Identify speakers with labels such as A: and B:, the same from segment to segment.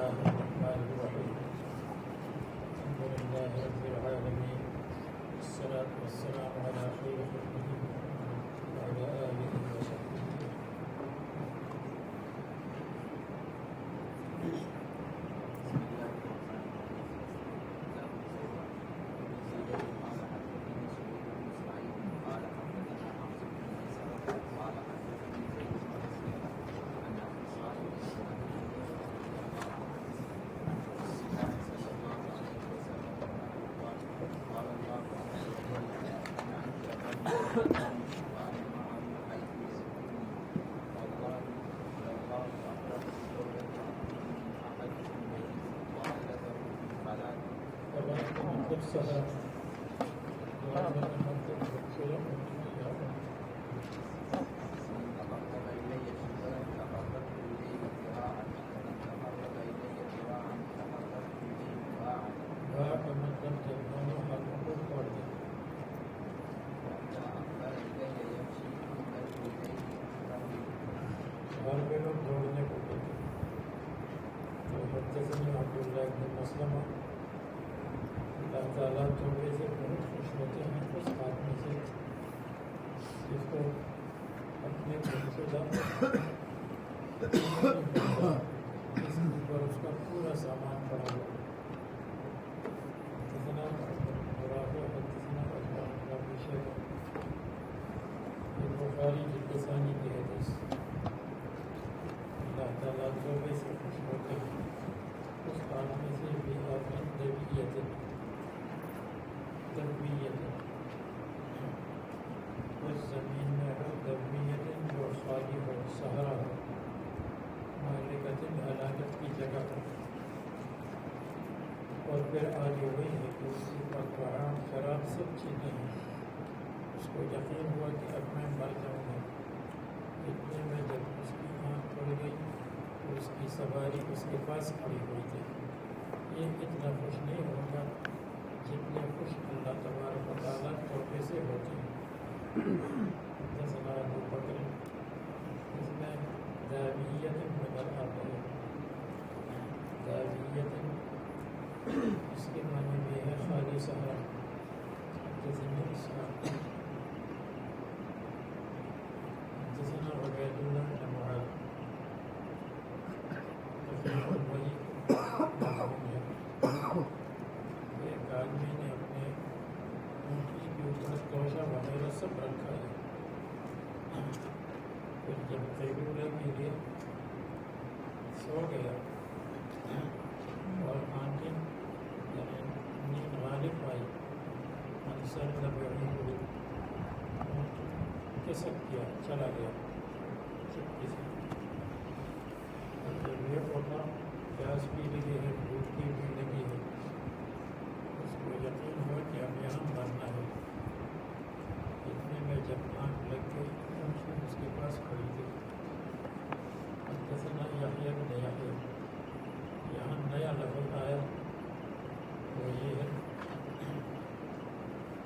A: الله الرحمن الرحيم الحمد لله رب العالمين والصلاة والسلام على خير خلقه وعلى آله وصحبه گھر میں لوگ دوڑنے کو کہتے ہیں تو حدثنا عبداللہ بن مسلمہ اللہ تعالیٰ توبے سے بہت خوش ہوتے ہیں اس آدمی سے جس کو اپنے گھر سے اس پر اس کا پورا سامان پڑا ہوا حدثنا حدثنا بخاری جلد ثانی کی حدیث اللہ تعالیٰ توبے سے خوش ہوتے ہیں اس آدمی سے بھی آدمی تربیت اس زمین میں ہو تربیت جو خالی ہو سہارا ہو مالکت ہلاکت کی جگہ ہو اور پھر آگے وہی ہے کہ اس کے پاس طعام شراب سب چیزیں ہیں اس کو یقین ہوا کہ اب میں مر جاؤں گا اتنے میں جب اس کی آنکھ پڑ گئی تو اس کی سواری اس کے پاس کھڑی ہوئی تھی یہ اتنا خوش نہیں ہوگا جتنے خوش اللہ تبارک و تعالیٰ توبے سے ہوتے ہیں حدثنا ابو بکر اس میں داویت نظر آتا ہے داویت اس کے معنی میں ہے خالی صحرا حدثنا اسحاق حدثنا عبید اللہ بن معاذ وہی ایک آدمی نے اپنے اونٹنی کے اوپر توشہ وغیرہ سب رکھا ہے پھر جب قیلولہ کے لیے سو گیا اور آنکھیں یعنی نیند غالب آئی منصر لبعی ہوئی کسک کیا چلا گیا چپکی سے جب یہ ہوتا پیاس بھی لگی ہے بھوک بھی لگی ہے اس کو یقین ہوا کہ اب یہاں مرنا ہے اتنے میں جب آنکھ لگ گئی اس کے پاس کھڑی تھی حدثنا یحییٰ بن یحییٰ یہاں نیا لفظ آیا وہ یہ ہے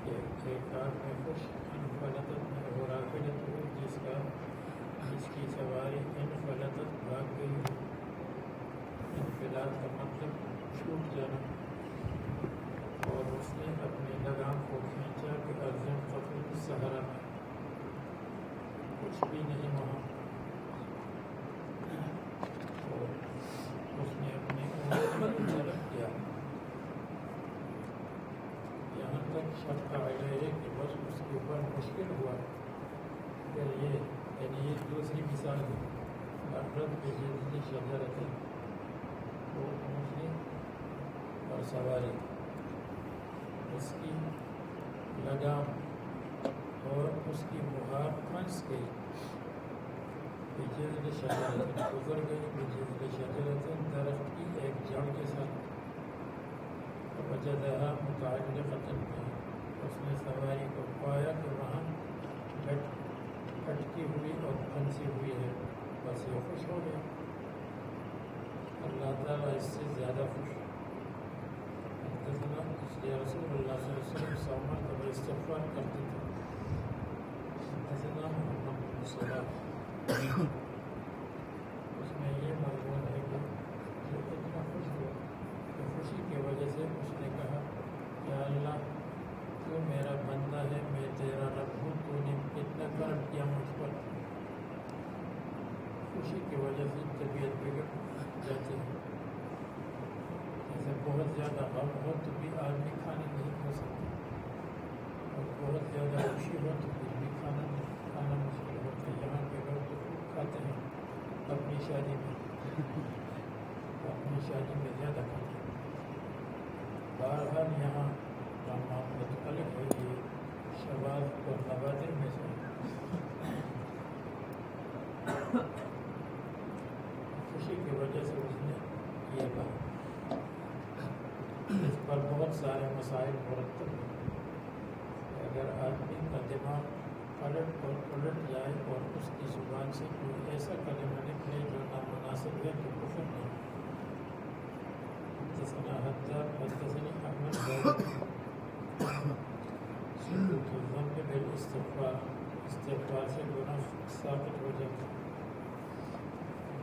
A: کہ ایک آدمی خوش انفلتت میں ہو راکدت ہو جس کی سواری انفلتت بھاگ گئی ہو انفلات کا مطلب چھوٹ جانا اور اس نے اپنے لگام کو کھینچا کہ ارض قبل صحرا میں کچھ بھی نہیں وہاں اور اس نے اپنے اونٹ طرف کیا یہاں تک شک کا ہے کہ بس اس کے اوپر مشکل ہوا پھر یہ یعنی یہ دوسری مثال ہے افراد کے ذریعے شجرت ہے وہ اونٹنی اور سواری اس کی لگام اور اس کی مہار پھنس گئی بجذر شجرت گزر گئی بجذر شجرت درخت کی ایک جڑ کے ساتھ وجدہا متعلقۃ بہ اس نے سواری کو پایا کہ وہاں پھٹکی ہوئی اور پھنسی ہوئی ہے بس یہ خوش ہو گیا اللہ تعالیٰ اس سے زیادہ خوش حدثنا اس لیے رسول اللہ صلی اللہ علیہ وسلم سومن کا استغفار کرتے تھے حدثنا محمد بن صلاح اس میں یہ مضمون ہے کہ جو اتنا خوشی کی وجہ سے طبیعت بگڑ جاتی ہے. جیسے بہت زیادہ غم ہو تو بھی آدمی کھانا نہیں کھا سکتا، اور بہت زیادہ خوشی ہو تو کچھ بھی کھانا مشکل ہوتا ہے. یہاں کے لوگ تو خوب کھاتے ہیں اپنی شادی میں زیادہ کھاتے ہیں. بہرحال یہاں کا معاملہ تو الگ ہے، یہ شباب اور نوادر میں سے خوشی کی وجہ سے اس نے یہ کہا. اس پر بہت سارے مسائل مرتب ہیں. اگر آدمی کا دماغ پلٹ جائے اور اس کی زبان سے کوئی ایسا کلمہ نکلے جو نامناسب ہے تو کفر نہیں. حدثني أحمد سكوت الذنب بالاستغفار سے گناہ ثابت ہو جاتا.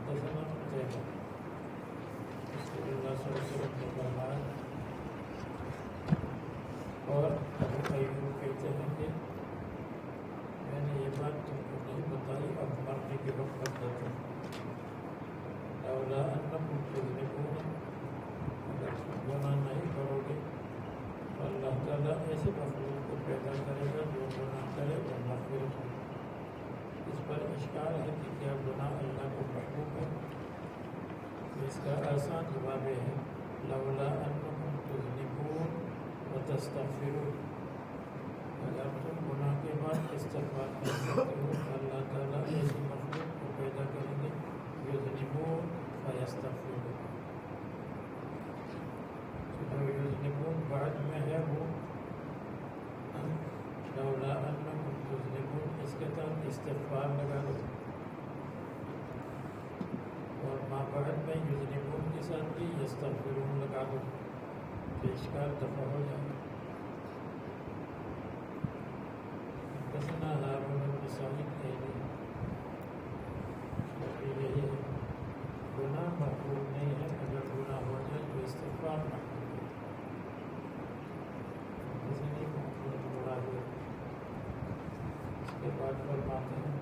A: حدثنا قتيبة رسول اللہ صلی اللہ علیہ وسلم نے فرمایا، اور ابو ایوب کہتے ہیں کہ میں نے یہ بات تم کو نہیں بتائی، اب مرنے کے وقت بتاتا ہوں. لولا انکم تذنبون، اگر تم گناہ نہیں کرو گے تو اللہ تعالیٰ ایسے مخلوق کو پیدا کرے گا جو گناہ کرے اور مغفرت ہو. اس پر اشکال ہے کہ کیا گناہ اللہ کو محبوب ہے؟ اس کا آسان جواب ہے لولا انکم تذنبون وتستغفرون. اگر تم گناہ کے بعد استغفار کر سکتے ہو تو اللہ تعالیٰ ایسی مخلوق کو پیدا کریں گے یذنبون فیستغفرون. جو یذنبون بعد میں ہے وہ لولا انکم تذنبون، اس کے تحت استغفار لگا دو، اور ما بعد میں یذنبون کے ساتھ بھی یستغفرون لگا دو کہ اشکال دفع ہو جائے. حدثنا هارون بن سعيد یہی ہے گناہ محبوب نہیں ہے. اگر گناہ ہو جائے تو استغفار محبوب ہے. کسی نہیں محبوب مراد ہے. اس کے بعد فرماتے ہیں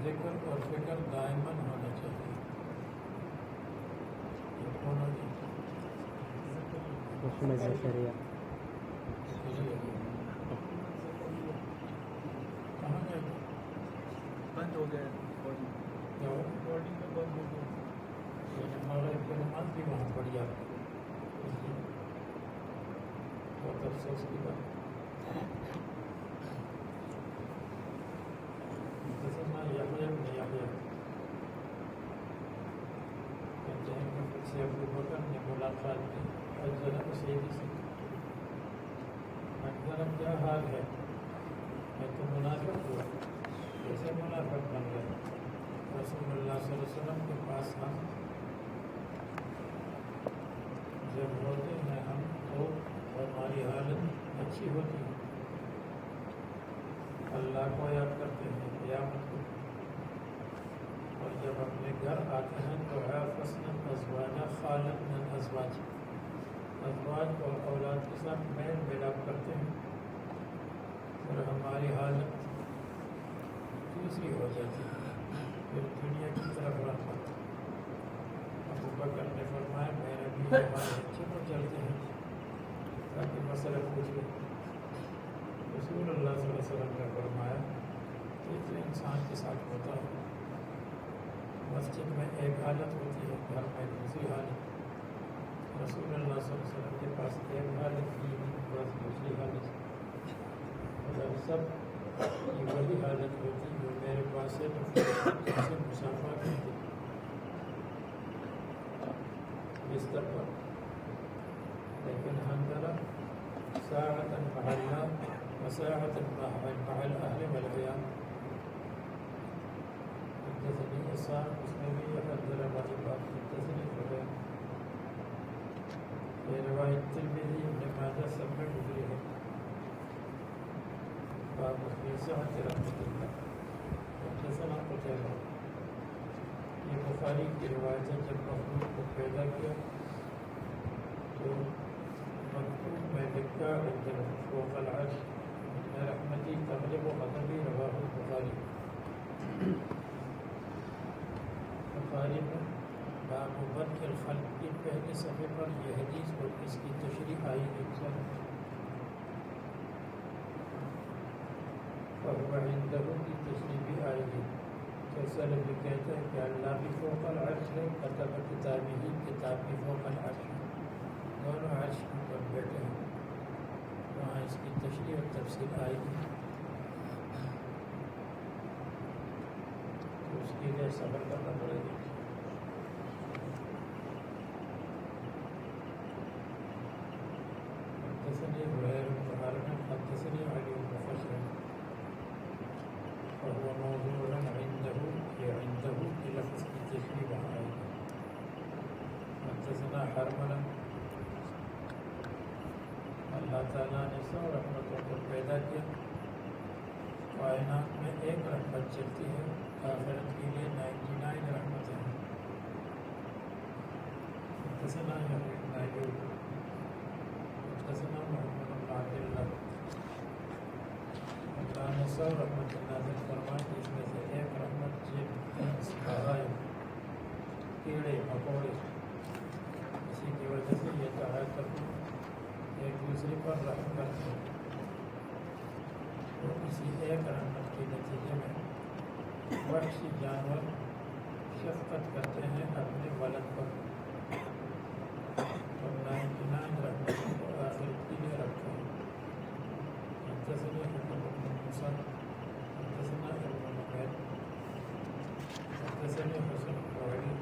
A: ذکر اور فکر دائماً ہونا چاہیے. یہ کون ہوگی؟ کہاں گئے؟
B: بند ہو گیا ریکارڈنگ میں بند ہو گیا.
A: مغرب کی نماز بھی وہاں پڑھی آپ کو، بہت افسوس کی بات. حدثنا يحيى بن يحيى کہتے ہیں کہ مجھ سے ابو بکر نے ملاقات کی حضرت سیدی سے. حضرت کیا حال ہے؟ میں تو منافق ہوا. کیسے منافق بن گیا؟ رسول اللہ صلی اللہ علیہ وسلم کے پاس ہم جب ہوتے ہیں ہم تو ہماری حالت اچھی ہوتی ہے، اللہ کو یاد کرتے ہیں قیامت کو، اور جب اپنے گھر آتے ہیں تو حافظنا ازواجا خالقنا ازواج اور اولاد کے ساتھ میل ملاپ کرتے ہیں، اور ہماری حالت دوسری ہو جاتی ہے، پھر دنیا کی طرف رہتا. ابو بکر نے فرمایا میرے بھی ہمارے اچھے پر چلتے ہیں تاکہ مسئلہ پوچھے. رسول اللہ صلی اللہ علیہ وسلم نے فرمایا یہ تو انسان کے ساتھ ہوتا ہے. مسجد میں ایک حالت ہوتی ہے، گھر میں دوسری حالت. رسول اللہ صلی اللہ علیہ وسلم کے پاس ایک حالت کی بس دوسری حالت. اگر سب کی وہی حالت ہوتی جو میرے پاس ہے تو سے مسافہ کرتی بستر پر. لیکن حنظلہ ساعة مع الله وساعة مع الأهل والعيال. حدثني إسحاق اس میں بھی حنظلہ والی بات حدثني فلان. یہ روایت ترمذی ابن ماجہ سب میں گزری ہے. باب فی سعة رحمۃ اللہ. حدثنا قتیبہ. یہ بخاری کی روایت ہے جب مخلوق کو پیدا کیا تو مکتوب میں لکھا فوق العرش رحمتی تغلب غضبی رواہ البخاری. بخاری میں باب بدء الخلق کی پہلے صفحے پر یہ حدیث اور اس کی تشریح آئی ہے فهو عنده کی تشریح بھی آئی ہے. جیسا بھی کہتا ہے کہ اللہ بھی فوق العرش ہے، کتب کتابی ہی کتاب بھی فوق العرش ہے، دونوں عرش کے اوپر بیٹھے ہیں. وہاں اس کی تشریح اور تفصیل آئی ہے، تو اس کے لیے صبر کرنا پڑے گا. حدثني زهير بن حرب حدثني علي بن خشب وهو موضوع عنده بلفظ التشريع عليه. حدثنا حرملہ اللہ تعالیٰ نے سو رحمتوں کو پیدا کیا، کائنات میں ایک رحمت چلتی ہے، آخرت کے لیے 99 رحمتیں ہیں. حدثنا یحییٰ بن ایوب حدثنا محمد بن عبد اللہ. اللہ نے سو رحمت نازل فرمائی، جس میں سے ایک رحمت کیڑے مکوڑے، اسی کی وجہ سے یہ کہا کرتے ایک دوسرے پر رحم کرتے ہیں. اور اسی ایک رحمت کے نتیجے میں وحشی جانور شفقت کرتے ہیں اپنے ولد پر، اور 99 رحمتوں کو آخرت کے لیے رکھتے ہیں. حدثنا حکم بن موسیٰ حدثنا ابن نمیر حدثنا حسن القوری.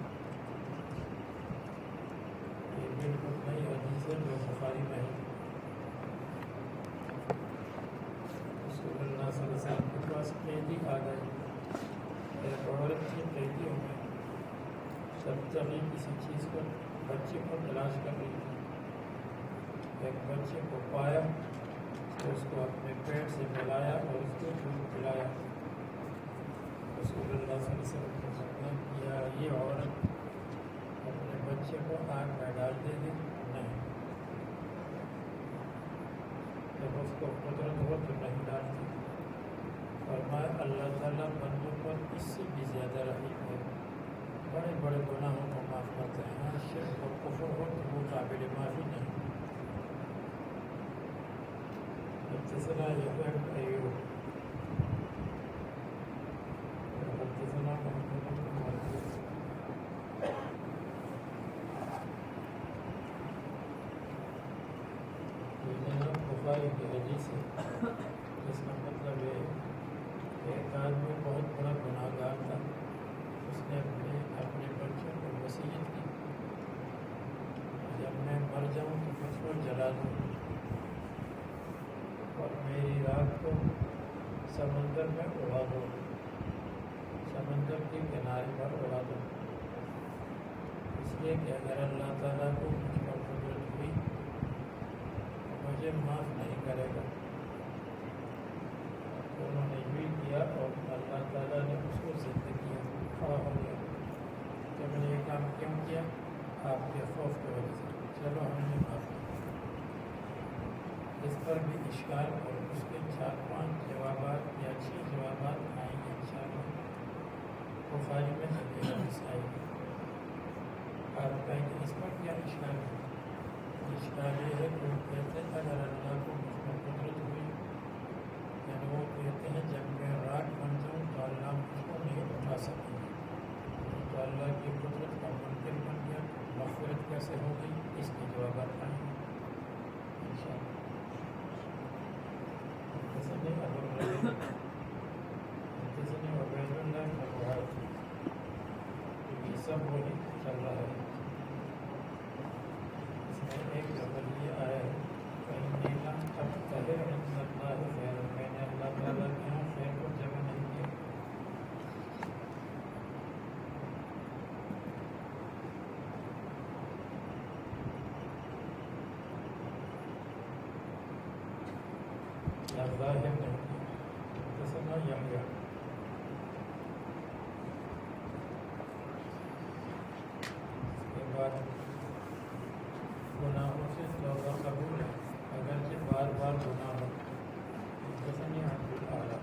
A: یہ بالکل نئی حدیث ہے جو بخاری میں ہے. رسول اللہ صلی اللہ علیہ وسلم کے پاس قیدی آ گئے. ایک عورت کی قیدیوں میں تبتغی کسی چیز کو بچے کو تلاش کر رہی تھی. ایک بچے کو پایا تو اس کو اپنے پیٹ سے ملایا اور اس کو دودھ پلایا. رسول اللہ صلی اللہ علیہ وسلم نے فرمایا کیا یہ عورت اپنے بچے کو آگ میں ڈال دے گی؟ نہیں. جب اس کو قدرت ہو تو نہیں ڈالتی. فرمایا اللہ تعالیٰ بندوں پر اس سے بھی زیادہ رحیم ہے، بڑے بڑے گناہوں کو معاف کرتے ہیں. ہاں شرک اور کفر ہو تو وہ قابل معافی نہیں. حدثنا یحییٰ بن ایوب حدثنا محمد بن معاذ. بخاری کی حدیث ہے جس کا مطلب ہے ایک آدمی بہت بڑا گناہ گار تھا. اس نے اپنے بچوں کو وصیت کی جب میں مر جاؤں تو مجھ کو جلا دو اور میری رات کو سمندر میں اڑا دو، سمندر کے کنارے پر اڑا دو. اس لیے کہ اگر اللہ تعالیٰ کو مجھ پر قدرت ہوئی مجھے معاف نہیں کرے گا. تو انہوں نے بھی کیا اور اللہ تعالیٰ نے اس کو زندگی کھڑا ہو گیا کہ میں نے یہ کام کیوں کیا؟ آپ کے خوف کی وجہ سے. چلو ہم نے معاف کیا. اس پر بھی اشکال اور اس کے 4-5 جوابات یا 6 جوابات آئیں گے انشاءاللہ. بخاری میں حدیث آئی ہے. آپ کہیں گے اس پر کیا اشکال ہے؟ اشکال یہ ہے کہ وہ کہتے ہیں اگر اللہ کو مجھ پر قدرت ہوئی، یعنی وہ کہتے ہیں جب میں راک بن جاؤں تو اللہ مجھ کو نہیں اٹھا سکیں گے. تو اللہ کی قدرت کا منکر بن گیا، مغفرت کیسے ہو گئی؟ اس کے جوابات آئیں گے انشاءاللہ. حدثني أبو الربيع حدثني عبيد الله بن معاذ. یہ سب وہی چل رہا ہے. اس میں ایک لفظ یہ آیا ہے فإني لم أبتغ عند الله خيرا، میں نے اللہ تعالیٰ کے یہاں خیر کو جمع نہیں کیا. یا ظاہر نہیں. حدثنا یحییٰ اس کے بعد گناہوں سے توبہ قبول ہے اگرچہ بار بار گناہ ہو. حدثني عبد الأعلى.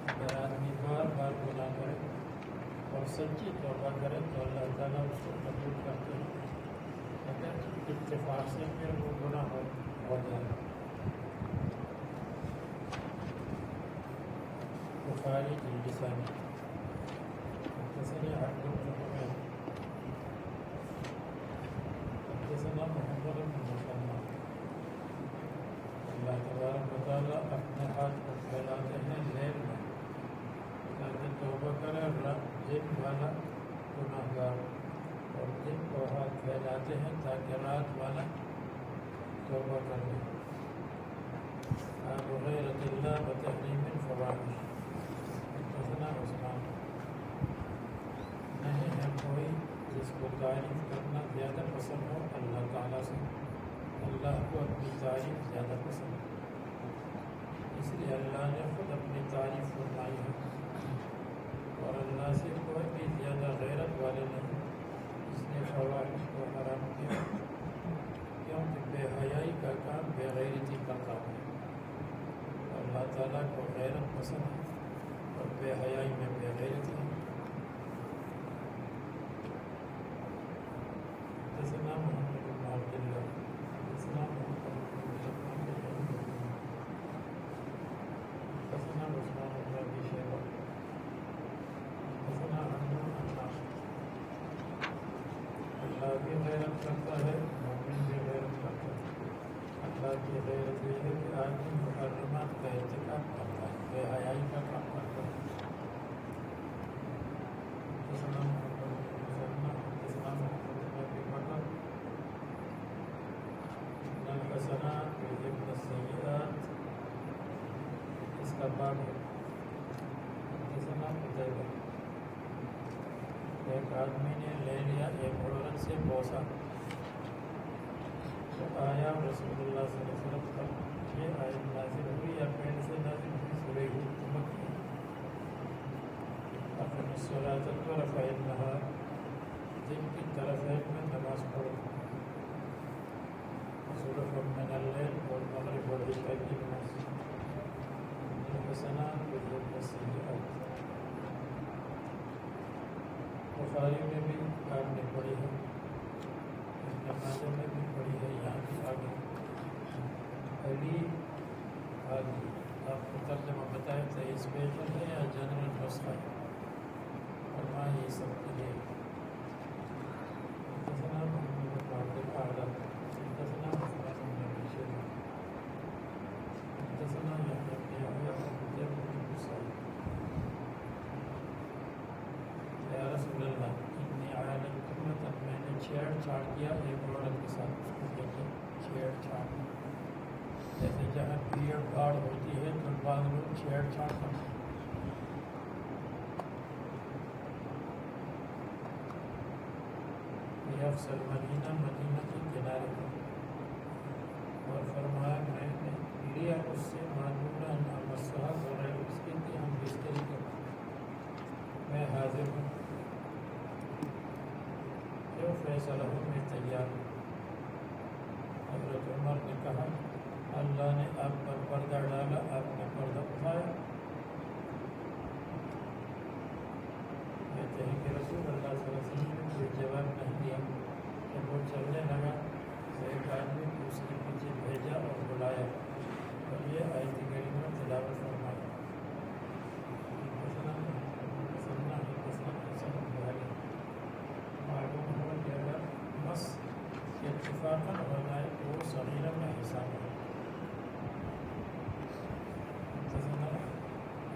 A: اگر آدمی بار بار گناہ کرے سچی توبہ کرے تو اللہ تعالیٰ اس کو قبول کرتے ہیں، اگر اتفاق سے پھر وہ گناہ ہو جائے۔ بخاری جلد ثانی حدثنا عبد الرحمن حدثنا محمد بن مسلمہ۔ اللہ تبارک و تعالیٰ اپنے ہاتھ کو پھیلاتے ہیں لیل میں تاکہ توبہ کرے دن والا گناہ گار، اور دن کو ہاتھ پھیلاتے ہیں تاکہ رات والا توبہ کر لے۔ باب غیرۃ اللہ وتحریم الفواحش۔ حدثنا عثمان، نہیں ہے کوئی جس کو تعریف کرنا زیادہ پسند ہو اللہ تعالیٰ سے، اللہ کو اپنی تعریف زیادہ پسند ہے، اس لیے اللہ نے خود اپنی تعریف فرمائی ہے، اور اللہ سے کوئی بھی زیادہ غیرت والے نہیں، اس نے فواحش کو حرام کیا، کیونکہ بے حیائی کا کام بے غیرتی کا کام ہے۔ اللہ تعالیٰ کو غیرت پسند ہے اور بے حیائی میں بے غیرتی ہے۔ حدثنا محمد بن عبد اللہ حدثنا محمد بن حدثنا عثمان بن ابی شیبہ حدثنا عمرو عن نافع۔ اللہ بھی غیرت کرتا ہے، مومن بھی غیرت کرتا ہے۔ اللہ کی غیرت یہ ہے کہ آدمی محرمات کا ارتکاب کرتا ہے، بے حیائی کا کام کرتا ہے۔ حدثنا محمد بن مسلمہ حدثنا محمد بن ابی بکر ان الحسنات یذهبن السیئات، اس کا باب ہے۔ حدثنا قتیبہ، ایک آدمی نے لے لیا ایک عورت سے بوسہ، تو آیا رسول اللہ صلی اللہ علیہ وسلم پر یہ آیت نازل ہوئی یا پہلے سے نازل ہوئی؟ سورہ حکومت کی اقم الصلاۃ طرفی النہار، دن کی طرفین میں نماز پڑھو، زلفا من اللیل، اور مغرب اور عشاء کی نماز، الحسنات یذهبن السیئات۔ بخاری میں بھی آپ نے پڑھی ہے، ابن ماجہ میں بھی پڑھی ہے، یہاں بھی آگے علی حاجی آپ کو ترجمہ بتائے تھے، اسپیشل ہے یا جنرل نسخہ ہے؟ فرمایا یہ سب کے لیے۔ حدثنا محمد بن عبد الاعلى حدثنا عثمان بن ابی شیبہ حدثنا یحییٰ بن یحییٰ عن قتیبہ بن سعید۔ یا رسول اللہ انی عالجت امرأة، میں نے چھیڑ چھاڑ کیا ایک عورت کے ساتھ، اس کو دیکھیں چھیڑ چھاڑ، جیسے جہاں بھیڑ بھاڑ ہوتی ہے تو بعض لوگ چھیڑ چھاڑ کرتے ہیں۔ افسر مدینہ کے کنارے پر، اور فرمایا میں نے لیا اس سے معلومہ مسئلہ ہو رہے اس کے کہ ہم بستری کریں، میں حاضر ہوں، جو فیصلہ ہو میں تیار ہوں۔ حضرت عمر نے کہا اللہ نے آپ پر پردہ ڈالا، آپ نے پردہ اٹھایا؟ کہتے ہیں کہ رسول اللہ صلی اللہ علیہ وسلم نے کوئی جواب نہیں دیا، جب وہ چلنے لگا تو ایک آدمی کو اس کے پیچھے بھیجا اور بلایا، اور یہ آیت کریمہ تلاوت فرمائی۔ معلوم ہوا کہ اگر مس اتفاقاً ہو جائے تو وہ صغیرہ میں حساب ہے،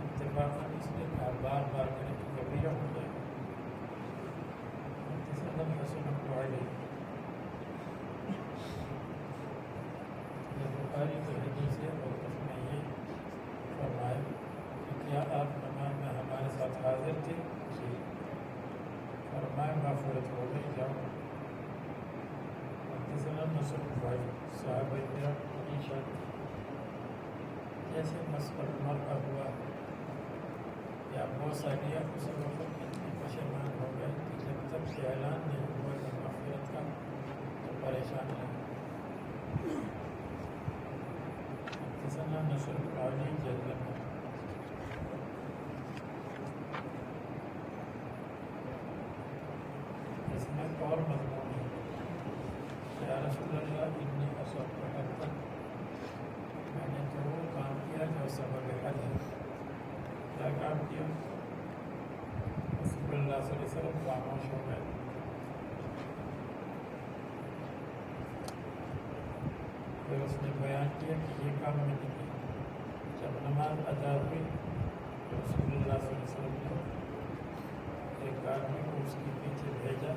A: اتفاقاً اس لیے کہ بار بار کریں تو کبیرہ ہو جائے گا۔ حسن علیہ بخاری کی حدیث ہے، اور اس میں یہ فرمایا کہ کیا آپ نماز میں ہمارے ساتھ حاضر تھے؟ جی۔ فرمایا مغفرت ہو گئی، جاؤ۔ حدثنا نصر بھائی، صحابہ کرام کی شان، جیسے مسئلہ مرء ہوا یا بوسہ لیا، اسی وقت اتنے پشیمان ہو گئے کہ جب تک کہ اعلان نہیں ہوا کہ مغفرت کا تو پریشان رہے۔ حدثنا نصر علی جلد ایک اور مضمون ہے، یا رسول اللہ انی اصبت حقا، میں نے تو وہ کام کیا جو سبب حد ہے۔ کیا کام کیا؟ رسول اللہ صلی اللہ علیہ وسلم خاموش ہو گئے۔ پھر اس نے بیان کیا کہ یہ کام میں نے کیا۔ جب نماز ادا ہوئی تو رسول اللہ صلی اللہ علیہ وسلم نے ایک آدمی کو اس کے پیچھے بھیجا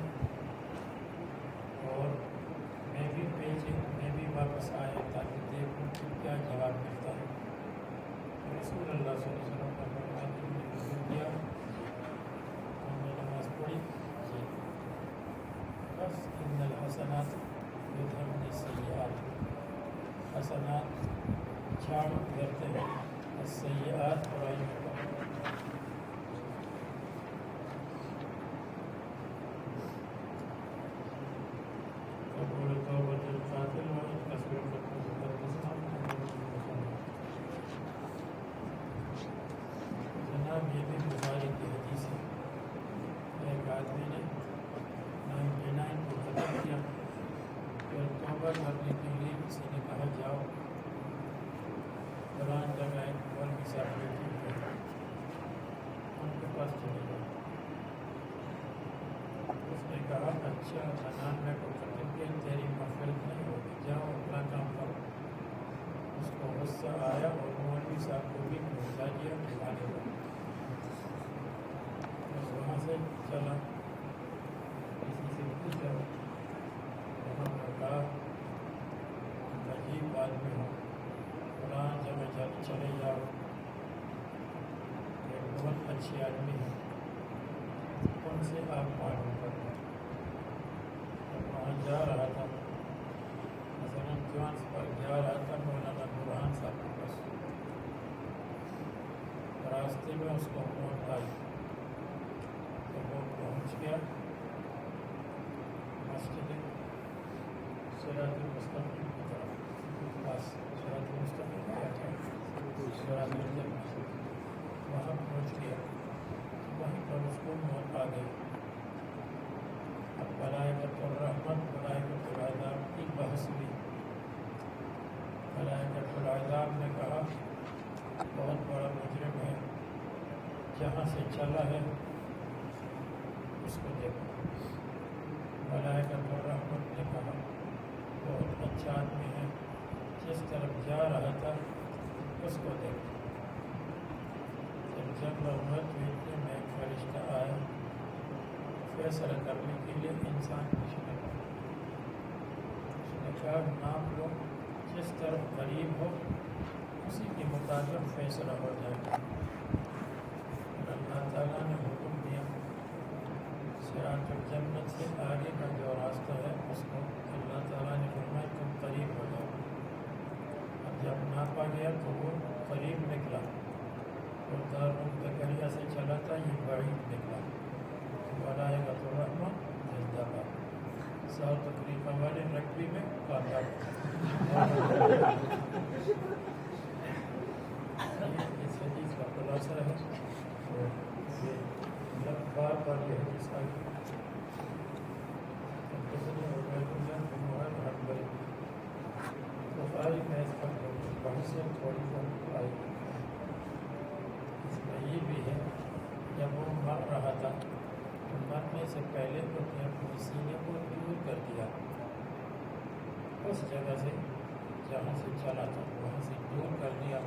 A: اور میں بھی واپس آیا تاکہ دیکھوں کہ کیا جواب ملتا ہے۔ رسول اللہ صلی اللہ علیہ وسلم کا فرمان کہ میں نے وضو کیا، ہم نے نماز پڑھی، جی بس ان الحسنات یذهبن السیئات، حسنات جھاڑ پھیرتے ہیں، السیئات برائیوں کا۔ قبول توبۃ القاتل و کثرۃ المتقدسین۔ جناب یہ بھی بخاری کی حدیث ہے، ایک آدمی نے 99 کو قتل کیا، پھر توبہ کرنے کے لیے کسی نے کہا جاؤ قرآن جگہ ایک مولوی صاحب بیٹھے ہوئے ہیں، ان کے پاس چلے گئے۔ اس نے کہا اچھا 99 کو قتل کیا، تیری مغفرت نہیں ہوگی، جاؤ اپنا کام کرو۔ اس کو غصہ آیا اور مولوی صاحب کو بھی پہنچا دیا ٹھکانے پر۔ بس وہاں سے چلا، کسی سے پوچھا، وہاں نے کہا عجیب آدمی ہو، قرآن جگہ چلے جاؤ، ایک بہت اچھی آدمی ہے، ان سے آپ معلوم کرو۔ جب وہاں جا رہا تھا، مثلاً جوانس پر جا رہا تھا مولانا برہان صاحب کے پاس، راستے میں اس کو موت آئی، تو وہ پہنچ گیا مسجد صراط المستقیم کی طرف، بس صراط المستقیم کیا تھا، صراط المستقیم، وہاں پہنچ گیا، وہیں پر اس کو موت آ گئی۔ اب ملائکۃ الرحمت ملائکۃ العذاب کی بحث ہوئی۔ ملائکۃ العذاب نے کہا بہت بڑا مجرم ہے، جہاں سے چلا ہے اس کو دیکھو۔ ملائکۃ الرحمت نے کہا بہت اچھا آدمی ہے، جس طرف جا رہا تھا اس کو دیکھو۔ جب ضرورت ہوئی کہ میں ایک فرشتہ آیا فیصلہ کرنے کے لیے انسان کی شکل، اس نے کہا نام لو، جس طرف قریب ہو اسی کے مطابق فیصلہ ہو جائے گا۔ اللہ تعالیٰ نے حکم دیا صراط الجنت سے آگے کا جو راستہ ہے اس کو اللہ تعالیٰ نے فرمایا تم قریب ہو جاؤ۔ اب جب ناپا گیا تو وہ قریب نکلا، اور دارالمنتقریہ سے چلا تھا یہ بعید نکلا۔ ملائکۃ الرحمت زندہ باد، ساؤتھ افریقہ والے رگبی میں کامیاب۔ اس حدیث کا خلاصہ ہے، بار بار یہ حدیث آئی۔ بخاری میں اس پر بحث تھوڑی بہت آئی۔ اس میں یہ بھی ہے جب وہ مر رہا تھا تو مرنے سے پہلے اس نے اپنے سینے کو دور کر دیا، اس جگہ سے جہاں سے چلا تھا وہاں سے دور کر دیا،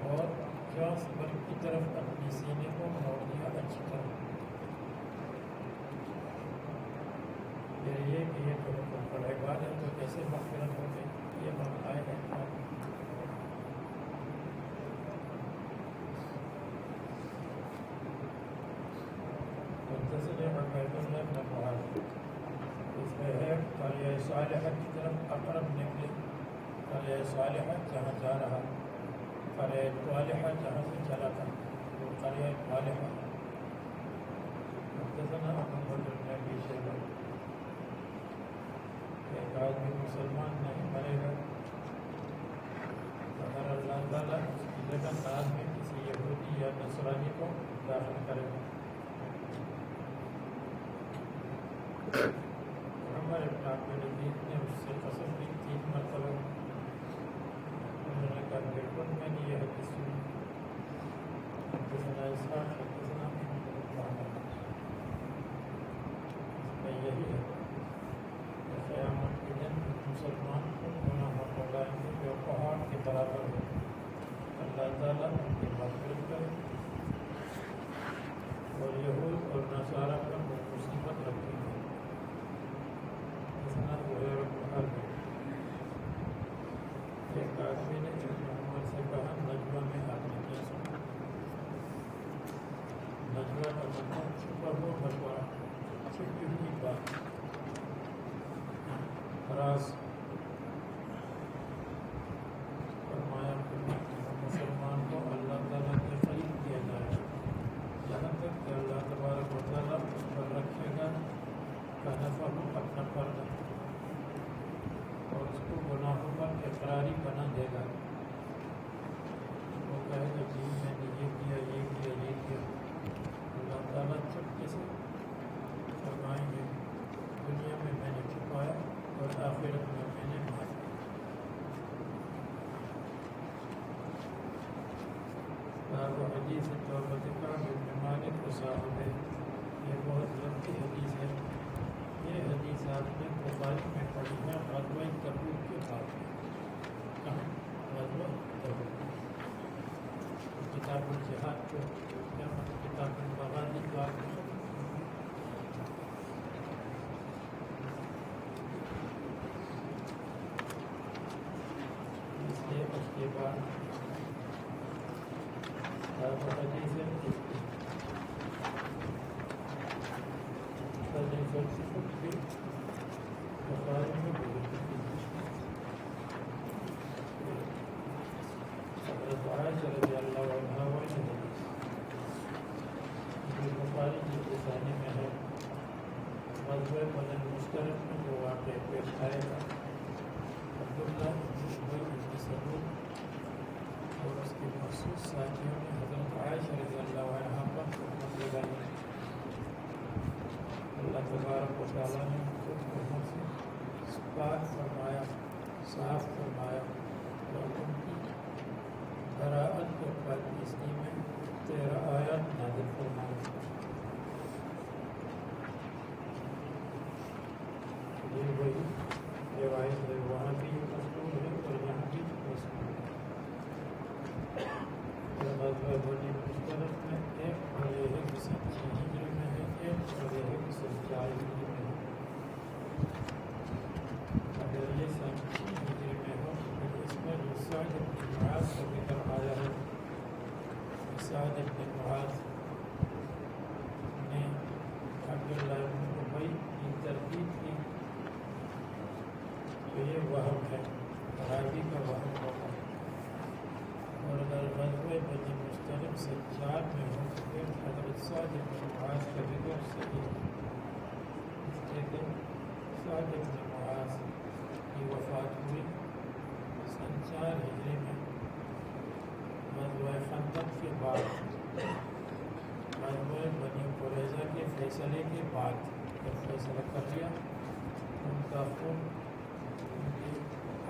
A: اور پر کی طرف اپنے سینے کو موڑ دیا اچھی طرح۔ پھر یہ کہ یہ تو بڑا عبادت تو کیسے مغفرت ہو گئی، یہ بات آئے ہے۔ اس میں ہے قریہ صالحہ کی طرف اقرب نکلے، قریہ صالحہ جہاں جا رہا، قریہ طالحہ جہاں سے چلا تھا وہ قریہ طالحہ۔ حدثنا ابو بکر بن ابی شیبہ، ایک آدمی مسلمان نہیں مرے گا اگر اللہ تعالیٰ اس کی جگہ بعد میں کسی یہودی یا نصرانی کو داخل کرے گا۔ عمر ابن عبد العزیز نے اس سے قسم لی 3 مرتبہ. انہوں نے کہا بالکل میں نے یہ حدیث سنی. حدثنا اسحاق حدثنا یہی ہے کہ قیامت کے دن مسلمان کو گناہوں کو لائیں گے جو پہاڑ کے برابر ہو. اللہ تعالیٰ ان کی مغفرت کرے اور یہود اور نصارہ پر وہ مصیبت رکھیں گے. ایک آدمی نے ابن عمر سے کہا نجوہ میں آپ نے کیا سنا؟ نجوہ کا مطلب چھپا ہوا مشورہ، چھپی ہوئی بات، راز. فرمایا مسلمان کو اللہ تعالیٰ کے قریب کیا جائے یہاں تک کہ اللہ تبارک و تعالیٰ اس پر رکھے گا کنفہ کو اپنا پردہ اور اس کو گناہوں پر اقراری بنا دے گا. وہ کہے گا جی میں نے یہ کیا یہ کیا یہ کیا. اللہ تعالیٰ چپکے سے فرمائیں گے دنیا میں میں نے چھپایا اور آخرت میں میں نے معاف کیا. باب حدیث توبۃ کعب بن مالک وصاحبہ. یہ بہت لمبی حدیث ہے. یہ حدیث آپ نے بخاری میں پڑھی ہے غزوہ تبوک کے بعد. کہاں؟ غزوہ تبوک. کتاب الجہاد کو کتاب المغازی کو آپ نے اس لیے اس کے بعد حدیث ہے بخاری میں حضرت عائشہ رضی اللہ عنہا والی حدیث جو بخاری کی لسانی میں ہے. غزوہ بدر مشترک میں جو واقعہ پیش آئے گا عبداللہ بن ابی بن سلول اور اس کے مخصوص ساتھیوں نے حضرت عائشہ رضی اللہ عنہا پر تہمت لگائی. اللہ تبارک و تعالیٰ نے ان کو تہمت سے پاک فرمایا، صاف فرمایا اور ان کی براءت اور پاکیزگی میں 13 آیات نازل فرمائی. یہ وہی روایت ہے، وہاں بھی مذکور ہے اور یہاں بھی مذکور ہے. غزوہ بدر مشترک میں ایک اور یہ ہے کہ 6 ہجری میں ہے، ایک اور یہ ہے کہ 4 ہجری میں ہے. اگر یہ 6 ہجری میں ہو تو اس میں جو سعد بن معاذ کا ذکر آیا ہے. سعد بن معاذ نے عبداللہ بن ابی کی ترتیب کی تو یہ وہم ہے، راوی کا وہم ہوگا. اور اگر غزوہ بدر مشترک سے 4 میں ہو تو پھر حضرت سعد بن معاذ کا ذکر صحیح ہے. لیکن سعد بن معاذ کی وفات ہوئی 4 ہجری میں غزوہ خندق کے بعد، غزوہ بنی قریظہ کے فیصلے کے بعد. جب فیصلہ کر لیا ان کا خون ان کی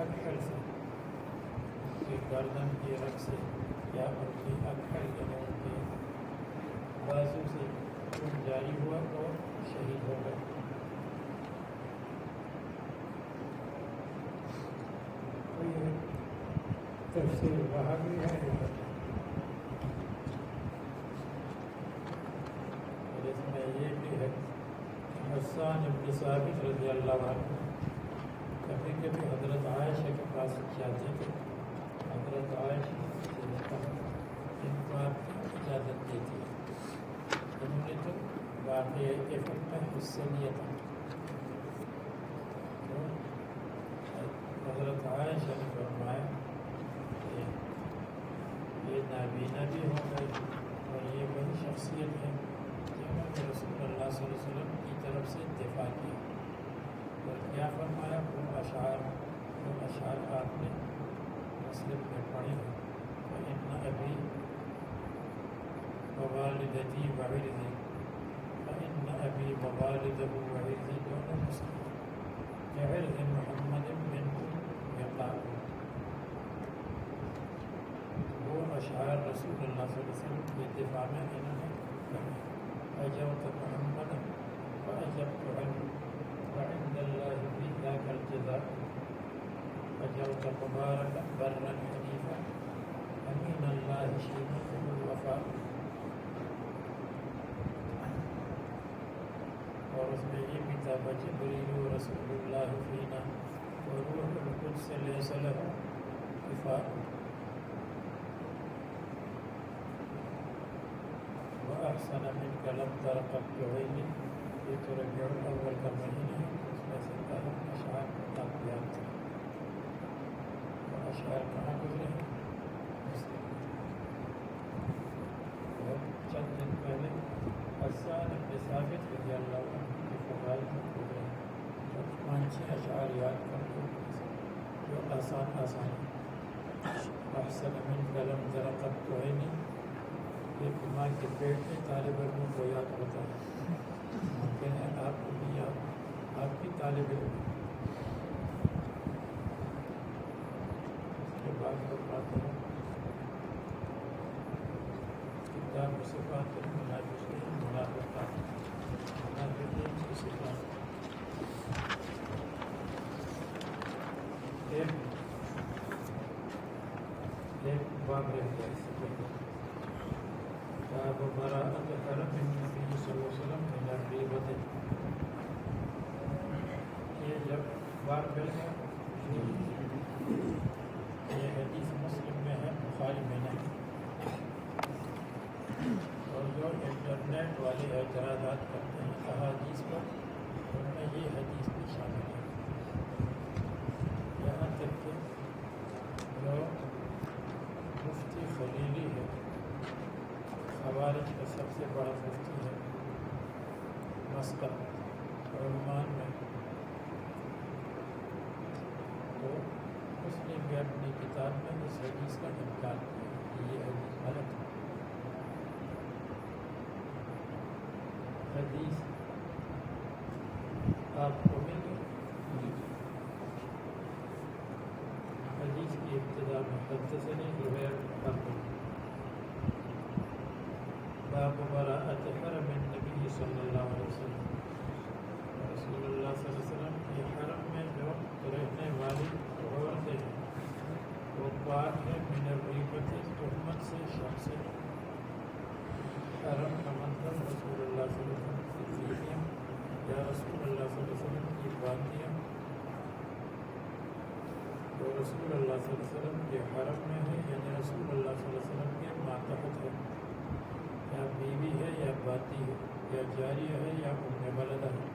A: اکھڑ سے، ان کی گردن کی رگ سے یا ان کی اکھڑ یعنی ان کے بازو سے خون جاری ہوا اور شہید ہو گئے. تفسیر وہابی ہے اور اس میں یہ بھی ہے کہ حسان بن ثابت رضی اللہ عنہ کبھی کبھی حضرت عائشہ کے پاس جاتے تھے. حضرت عائشہ ان کو اجازت دی تھی. انہوں نے تو واقعہ افق میں حصہ لیا تھا. تو حضرت عائشہ نے فرمایا یہ نابینا بھی ہو گئی اور یہ وہی شخصیت ہے جنہوں نے رسول اللہ صلی اللہ علیہ وسلم کی طرف سے دفاع کیا. اور کیا فرمایا؟ وہ اشعار آپ نے مسلم میں پڑھے ہیں. فإن أبي ووالدتي وعرضي فإن أبي ووالده وعرضي. تو مسلم بعرض محمد منكم يقال وہ اشعار رسول اللہ صلی اللہ علیہ وسلم کے دفاع میں انہوں نے کہا اجوت محمد فاجبت عنه وعند الله في ذاك الجزاء اجوت مباركا برا حنيفا امين الله شيمته الوفاء. اور اس میں یہ بھی تھا جبریل رسول اللہ فینا وروح القدس لیس له کفاء واحسن منك لم تر قط عینی. یہ تو ربیع الاول کا مہینہ ہے، اس میں سے اہم اشعار تاقیات تھے. اور اشعار کہاں گزرے ہیں؟ اور چند دن پہلے حسان بن ثابت رضی اللہ عنہ کے فضائل میں گزرے ہیں. اور 5-6 اشعار یاد کر لو جو آسان ہیں. احسن منك لم تر قط عینی، یہ دماغ کے پیٹ میں طالب علموں کو یاد ہوتا ہے. ممکن ہے آپ کو بھی یاد، آپ کی طالب علم. اس کے بعد بتاتے ہیں کتاب صفات المنافقین، منافقین کی صفات. ایک باب رہ گیا اس سے پہلے، باب براءۃ حرم النبی صلی اللہ علیہ وسلم من الغیبۃ. یہ جب باب مل گیا، یہ حدیث مسلم میں ہے، بخاری میں نہیں. اور جو انٹرنیٹ والے اعتراضات کرتے ہیں احادیث پر، ان میں یہ حدیث بھی شامل ہے. یہاں تک کہ جو مفتی خلیلی ہے، خوارج کا سب سے بڑا مفتی ہے مسقط اور عمان میں، تو اس نے بھی اپنی کتاب میں اس حدیث کا انکار کیا کہ یہ حدیث غلط ہے. حدیث آپ کو مل گئی. حدیث کی ابتدا میں حدثنی زہیر بن حرب باب براءۃ حرم النبی صلی اللہ علیہ وسلم. رسول اللہ صلی اللہ علیہ وسلم کے حرم میں جو رہنے والی عورتیں ہیں وہ پاک ہے من الغیبۃ، تہمت سے، شر سے. حرم کا مطلب رسول اللہ صلی اللہ علیہ وسلم کی بیویاں یا رسول اللہ صلی اللہ علیہ وسلم کی بانیاں جو رسول اللہ صلی اللہ علیہ وسلم کے حرم میں ہے، یعنی رسول اللہ صلی اللہ علیہ وسلم کے ماتحت ہے، یا بیوی ہے یا باتی ہے یا جاریہ ہے یا ام ولدہ ہے.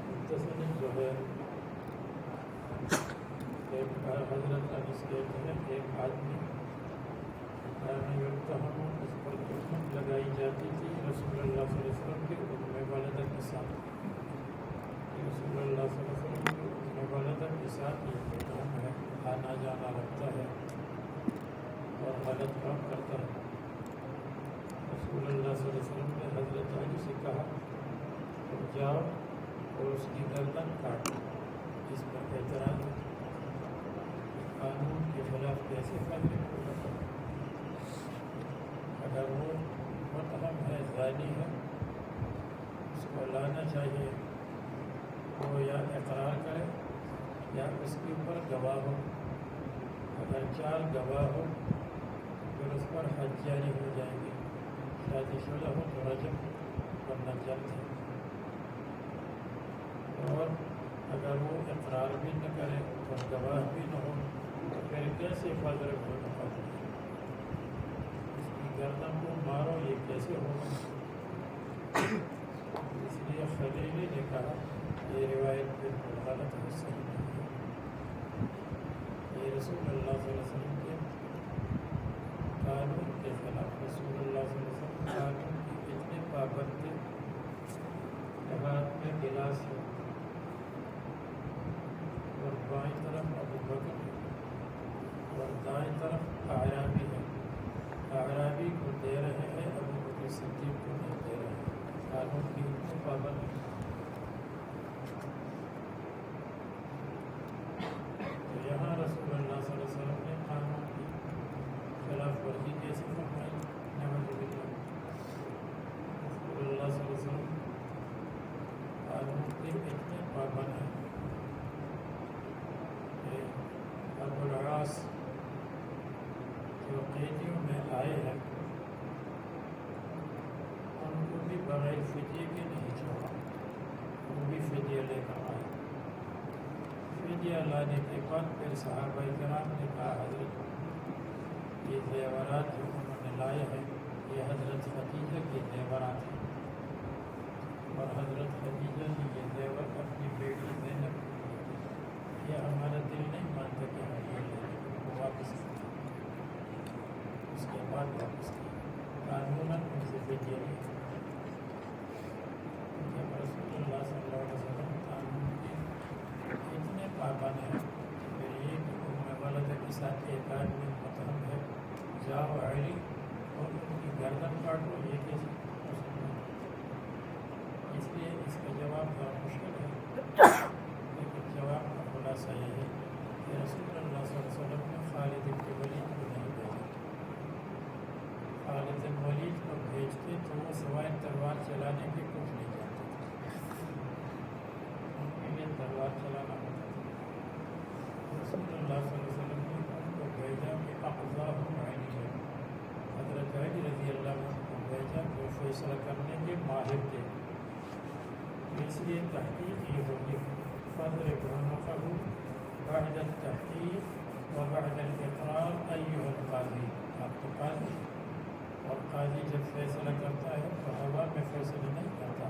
A: متصل زہیر ایک حضرت انس کہتے ہیں ایک آدمی اس پر تہمت لگائی جاتی تھی رسول اللہ صلی اللہ علیہ وسلم کے ام والدہ کے ساتھ. رسول اللہ صلی اللہ علیہ وسلم کے ام والدہ کے ساتھ یہ کام ہے، آنا جانا رکھتا ہے اور غلط کام کرتا ہے. رسول اللہ صلی اللہ علیہ وسلم نے حضرت علی سے کہا تم جاؤ اور اس کی گردن کاٹو. اس پر اعتراض ہے، قانون کے خلاف کیسے فیصلے ہوگا؟ اگر وہ متہم ہے، زانی ہے، اس کو لانا چاہیے. وہ یا اقرار کرے یا اس کے اوپر گواہ ہو. اگر 4 گواہ ہو پھر اس پر حد جاری ہو جائے گی. شادی شدہ ہو تو رجم ورنہ جلد ہے. اور اگر وہ اقرار بھی نہ کرے اور گواہ بھی نہ ہو تو پھر کیسے فضر کو نفاذ؟ اس کی گردن کو مارو، یہ کیسے ہوگا؟ اس لیے خلیلی نے کہا یہ روایت بالکل غلط ہے، صحیح نہیں ہے. یہ رسول اللہ صلی اللہ علیہ وسلم کے قانون کے خلاف. رسول اللہ صلی اللہ علیہ وسلم قانون کی اتنے پابند تھے کہ ہاتھ میں گلاس ہے اور بائیں طرف ابو بکر ہے اور دائیں طرف اعرابی ہے. اعرابی کو دے رہے ہیں ابو بکر قیدیوں میں آئے ہیں ان کو بھی بغیر فدیے کے نہیں چھوڑا، وہ بھی فدیہ لے کر آئے۔ فدیہ لانے کے بعد پھر صحابہ کرام نے کہا حضرت یہ زیورات جو انہوں نے لائے ہیں یہ حضرت خدیجہ کے زیورات ہیں، اور حضرت خدیجہ نے یہ زیور اپنی بیٹی زینب کو دیے، یہ ہمارا دل نہیں مانتا کہ ہم یہ لے لیں، وہ واپس کیے۔ اس کے بعد واپس کیے، قانوناً ان سے فدیہ لیا۔ جب رسول اللہ صلی اللہ علیہ وسلم قانون کے اتنے پابند ہیں، پھر یہ کہ ام ولدہ کے ساتھ ایک آدمی متہم ہے، جاؤ علی اور ان کی گردن کاٹو، یہ کیسے مسلمان؟ اس لیے اس کا جواب بڑا مشکل ہے، لیکن جواب کا خلاصہ یہ ہے کہ رسول اللہ صلی اللہ علیہ وسلم نے خالد بن ولید کو نہیں بھیجا۔ خالد بن ولید کو بھیجتے تو وہ سوائے تلوار چلانے کے کچھ نہیں جانتے تھے، ان کے لیے تلوار چلانا ہوتا تھا۔ رسول اللہ صلی اللہ علیہ وسلم نے ان کو بھیجا کہ اقضاہم علی، حضرت علی رضی اللہ عنہ کو بھیجا جو فیصلہ کرنے کے ماہر تھے، اس لیے تحقیق یہ ہوگی فضرب عنقہ بعد التحقیق وبعد الاقرار ایھا القاضی۔ آپ تو قاضی، اور قاضی جب فیصلہ کرتا ہے تو ہوا میں فیصلہ نہیں کرتا،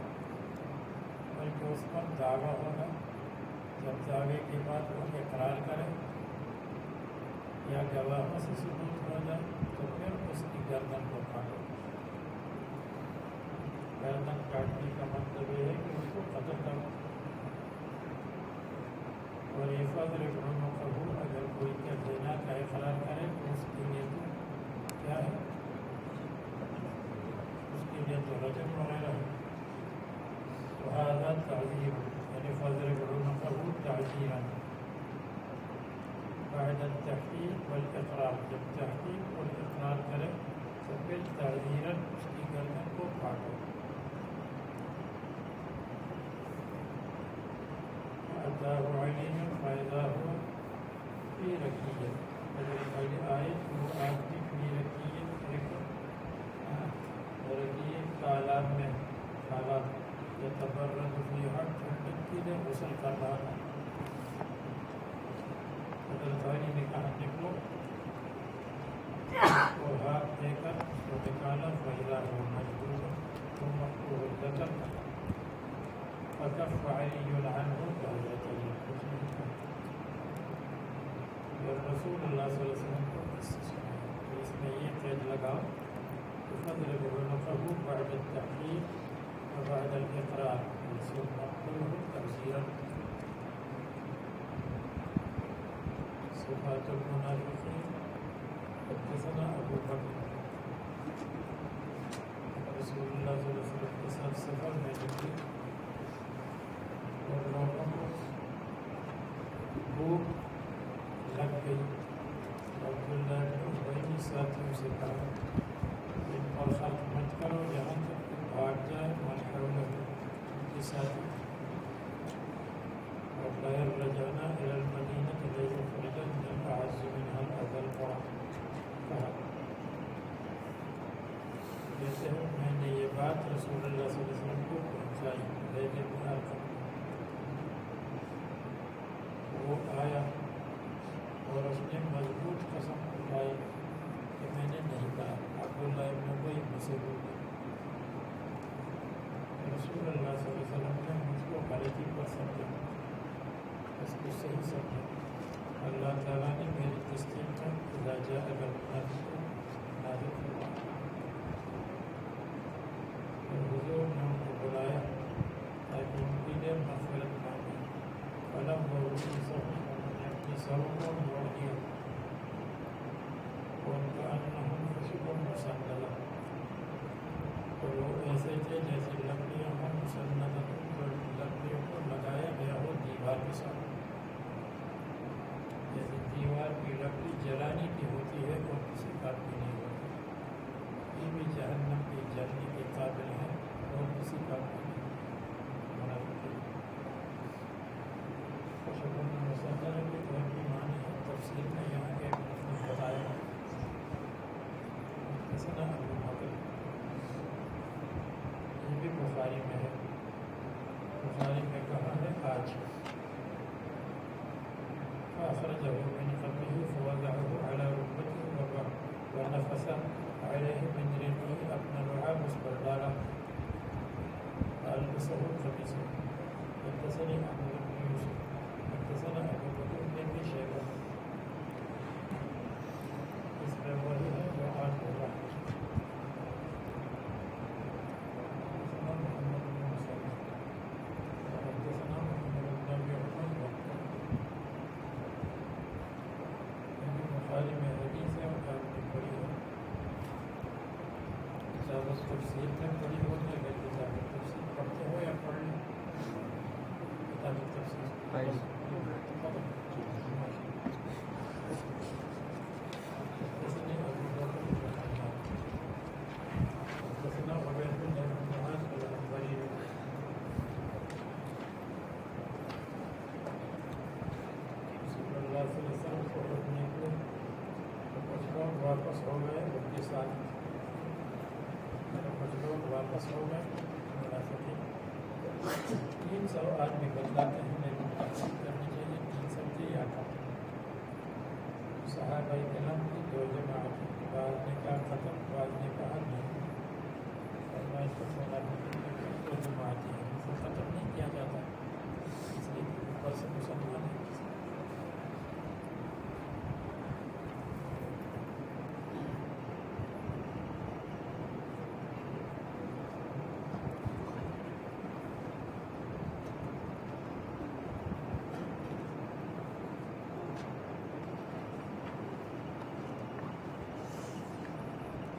A: بلکہ اس پر دعویٰ ہوگا، جب دعوے کے بعد وہ اقرار کرے یا گواہوں سے ثبوت ہو جائے تو پھر اس کی گردن کو کاٹو۔ گردن کاٹنے کا مطلب یہ ہے کہ اس کو قتل کرو۔ اور یہ فضرب عنقہ، اگر کوئی زنا کا اقرار کرے تو اس کے لیے تو کیا ہے، اس کے لیے تو رجم وغیرہ ہے۔ وہذا تعزیر، یعنی فضرب عنقہ تعزیرا بعد التحقیق والاقرار، جب تحقیق اور اقرار کرے تو پھر تعزیرا اس کی گردن کو کاٹو۔ فأتاه علی فإذا هو فی رکیہ، حضرت علی آئے تو وہ آدمی فی رکیہ، رکیہ تالاب میں، تالاب یتبرد فیہا، ٹھنڈک کے لیے غسل کر رہا تھا۔ حضرت علی نے کہا نکلو، اور ہاتھ دے کر اس کو نکالا، فإذا هو مجذوب، وہ مقطوع الذکر، فکف علی عنہ، تو حضرت علی کچھ نہیں کہا۔ جب رسول اللہ صلی اللہ علیہ وسلم کو اس سے سنایا تو اس میں یہ قید لگاؤ کہ فضرب عنقہ بعد التحقیق وبعد الاقرار ثم اقتلہ تعزیرا۔ صفات المنافقین، حدثنا ابو بکر، رسول اللہ صلی اللہ علیہ وسلم کے ساتھ سفر میں نکلے اور لوگوں کو بھوک لگ گئی۔ عبداللہ بن ابی نے ساتھیوں سے کہا ان پر خرچ مت کرو یہاں تک کہ بھاگ جائے من حولہ، ان کے ساتھی، اور لا يرجعن إلى المدینة ليخرجن الأعز منها الأذل، کہا کہتے ہیں میں نے یہ بات رسول اللہ صلی اللہ علیہ وسلم کو پہنچائی، لیکن وہ آیا اور اس نے مضبوط قسم اٹھائی کہ میں نے نہیں کہا، عبداللہ ابن ابی مجھ سے بول گئے۔ رسول اللہ صلی اللہ علیہ وسلم نے مجھ کو غلطی پر سمجھا، اس کو صحیح سمجھا۔ اللہ تعالیٰ نے میری تصدیق کر اذا جاء المنافقون نازل فرمایا، اور حضور نے ان کو بلایا تاکہ ان کے لیے مغفرت مانگے۔ فلم ورؤوسہم، انہوں نے اپنے سروں کو موڑ دیا، اور کأنہم خشب مسندہ، تو وہ ایسے تھے جیسے لکڑیوں کو مسندہ، لکڑیوں کو لگایا گیا ہو دیوار کے ساتھ، جیسے دیوار کی لکڑی جلانے کی ہوتی ہے اور کسی کام کی نہیں ہوتی، یہ بھی جہنم کے جلنے کے قابل ہے اور کسی کام کی نہیں ہوتی۔ خشب مسندہ کے اور بھی معنی ہے، تفسیر میں یہاں ایک مطلب بتایا حدثنا ابو بکر، یہ بھی بخاری میں ہے، بخاری میں کہا ہے آج فأخرجه من قبله فوضعه على ركبته ونفس عليه من رجله، اپنا لعاب اس پر ڈالا، ألبسه قميصه. حدثني أحمد بن يوسف حدثنا أبو بكر بن أبي شيبة، اسم وهي وعاد الله. حدثنا محمد بن مسلم حدثنا محمد بن أبي عمر بخاری میں حدیث ہے اور میں پڑھی ہے، کتاب تفسیر میں پڑھی ہوگی، اگر کتاب تفسیر پڑھتے ہو یا پڑھ لیں کتاب تفسیر حدثنا عبید بن معاذ العنبری، رسول اللہ صلی اللہ علیہ وسلم کو رکھنے کو کچھ لوگ واپس ہو گئے ان کے ساتھ، کچھ لوگ واپس ہو گئے منافقین، 300 آدمی بتلاتے ہیں لیکن تقسیم کرنی چاہیے 300 تھے یا کم، صحابہ کرام کی 2 جماعت، بعض نے کہا ختم، بعض نے کہا نہیں، فرمایا تو منافقین کی 2 جماعت ہیں، اسے ختم نہیں کیا جاتا، اس لیے اوپر سے مسلمان ہیں.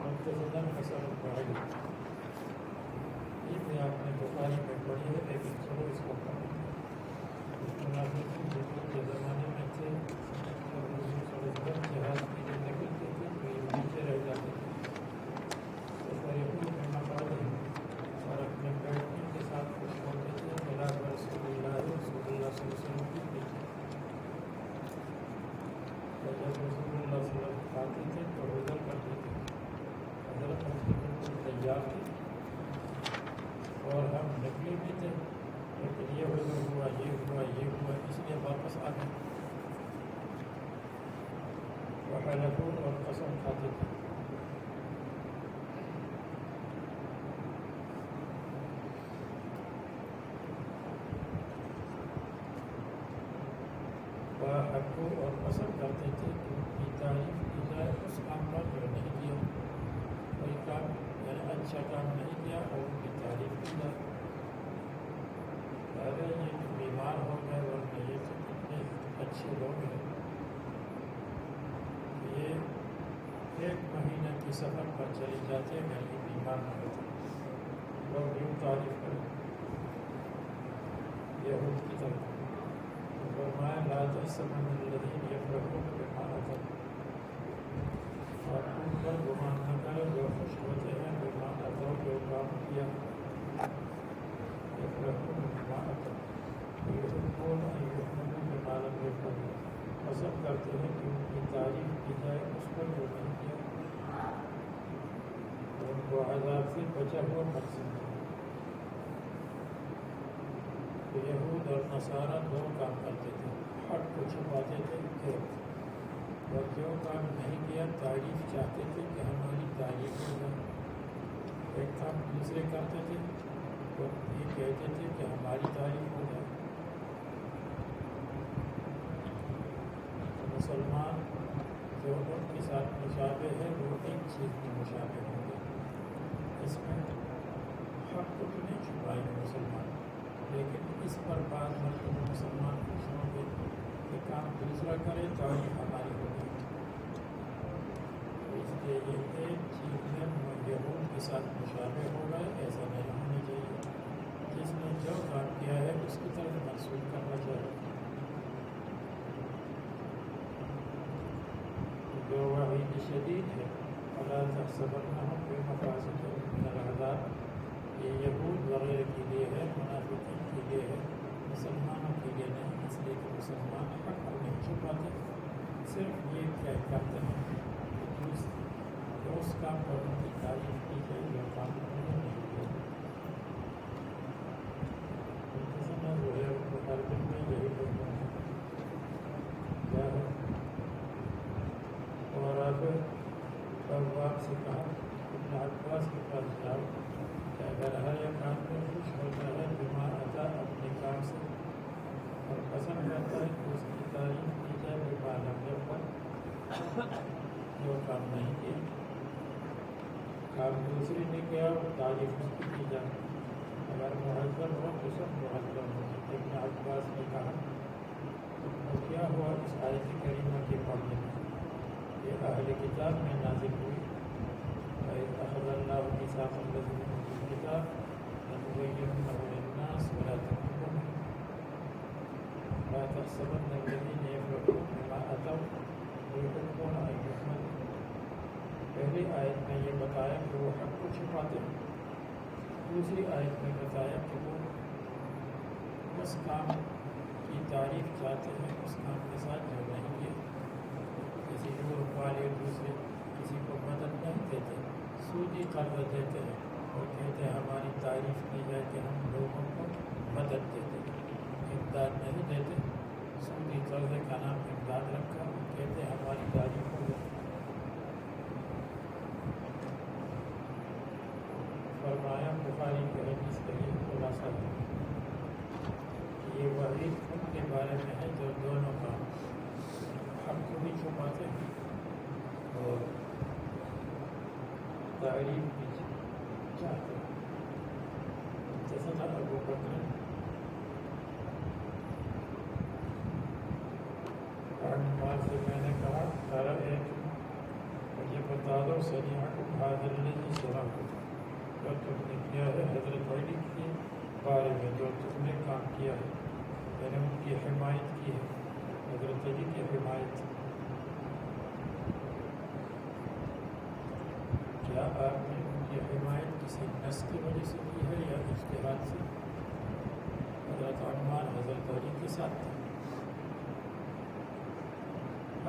A: حدثنا حسن البحری، یہ بھی آپ نے بخاری میں پڑھی ہے لیکن چلو اس کو پڑھیں. منافقین حضور کے زمانے میں تھے، جب حضور صلی اللہ علیہ وسلم جہاد کے لیے نکلتے تھے تو یہ پیچھے رہ جاتے تھے، تو فریقوں میں مقابلے اور اپنے بیٹھنے کے ساتھ کچھ ہوتے تھے، خلاف رسول اللہ صلی اللہ علیہ وسلم کی پیچھے. جب رسول اللہ صلی اللہ علیہ وسلم کھاتے تھے تو حضر کرتے تھے، حضرت بالکل تیار تھے اور ہم نکلے بھی تھے، لیکن یہ حضر ہوا، یہ ہوا، یہ ہوا، اس لیے واپس آ گئے. وحلفوا اور قسم کھاتے تھے. وحقوا اور قسم کرتے تھے کہ ان کی تعریف کی جائے اس کام پر جو نہیں کیا، کوئی کام یعنی اچھا کام نہیں کیا اور ان کی تعریف کی جائے. اگر یہ بیمار ہو گئے ورنہ یہ تو اتنے اچھے لوگ ہیں، یہ 1 مہینہ کی سفر پر چلے جاتے ہیں اگر یہ بیمار نہ ہوتے، لوگ یوں تعریف کریں یہود کی طرف. فرمایا لا تحسبن الذین یفرحون بما اتوا، اور ان پر گمان نہ کرو جو خوش ہوتے ہیں بما اتوا، جو کام کیا. یفرحون بما اتوا ویحبون ان یحمدوا بما لم یفعلوا، پسند کرتے ہیں کہ ان کی تعریف کی جائے اس پر جو نہیں کیا، ان کو عذاب سے بچا ہوا مقصد ہے. یہود اور نصارہ 2 کام کرتے تھے، حق کو چھپاتے تھے ایک، اور جو کام نہیں کیا تعریف چاہتے تھے کہ ہماری تعریف ہو جائے. ایک کام دوسرے کرتے تھے تو یہ کہتے تھے کہ ہماری تعریف ہو جائے. مسلمان جو ان کے ساتھ مشابہ ہے وہ ایک چیز میں مشابہ ہوں گے، اس میں حق کو تو نہیں چھپائیں گے مسلمان، لیکن اس پر بعض مرتبہ مسلمان خوش ہوں گے کہ کام دوسرا کرے تعریف ہماری ہوگی. اس لیے یہ ایک چیز میں یہود کے ساتھ مشابہ ہوگا، ایسا نہیں ہونا چاہیے. جس نے جو کام کیا ہے اس کی طرف منسوخ کرنا چاہیے. جو وعید شدید ہے فلا تحسبنهم بمفازة من العذاب، یہ یہود وغیرہ کے لیے ہے، منافقین کے لیے ہے، مسلمانوں کے لیے نہیں. اس لیے کہ مسلمان حق کو نہیں چھپاتے، صرف یہ کیا کرتے ہیں کہ اس کا کام پر ان کی تعریف کی جائے جو کام انہوں نے نہیں کیا. جو ہے ہر دن میں یہی لوگوں کیا ہے. اور اب باپ سے کہا ابن عباس کے پاس جاؤ کہ اگر ہر ایک آدمی خوش ہوتا ہے بما اتا اپنے کام سے اور پسند کرتا ہے کہ اس کی تعریف کی جائے بما لم یفعل جو کام نہیں کیا. کام دوسری نے کیا اور تعریف اس کی جائے. اگر مہذب ہو تو سب مہذب ہو. ابن عباس نے کہا تو کیا ہوا اس آیت کریمہ کے پڑھنے میں؟ یہ اہل کتاب میں نازل ہوئی. وَإِذْ أَخَذَ اللَّهُ مِيثَاقَ الَّذِينَ أُوتُوا الْكِتَابَ لَتُبَيِّنُنَّهُ لِلنَّاسِ وَلَا تَكْتُمُونَهُ لَا تَحْسَبَنَّ الَّذِينَ يَفْرَحُونَ بِمَا أَتَوْا وَيُحِبُّونَ أَن يُحْمَدُوا. پہلی آیت میں یہ بتایا کہ وہ حق کو چھپاتے ہیں. دوسری آیت میں بتایا کہ وہ اس کام کی تعریف چاہتے ہیں اس کام کے ساتھ جو نہیں کیا. کسی یورپ والے دوسرے کسی کو مدد نہیں دیتے, سودی قرض دیتے ہیں اور کہتے ہیں ہماری تعریف کی جائے کہ ہم لوگوں کو مدد دیتے ہیں, امداد نہیں دیتے. سودی قرض کا نام امداد رکھا اور کہتے ہیں ہماری تعریف ہو جائے. فرمایا بخاری کے حدیث کے لیے خلاصہ ہے یہ وعید ان کے بارے میں ہے جو دونوں کا حق کو بھی چھپاتے ہیں اور تعریف بھی چاہتے ہیں. جیسا تھا ابو بکر عمار سے میں نے کہا ذرا ایک مجھے بتا دو سریعۃ هذا الذی صنعته جو تم نے کیا ہے حضرت علی کے بارے میں جو تم نے کام کیا ہے, میں نے ان کی حمایت کی ہے, حضرت علی کی حمایت. کیا آپ نے ان کی حمایت کسی نس کی وجہ سے کی ہے یا اجتہاد سے؟ حضرت عمار حضرت علی کے ساتھ تھے.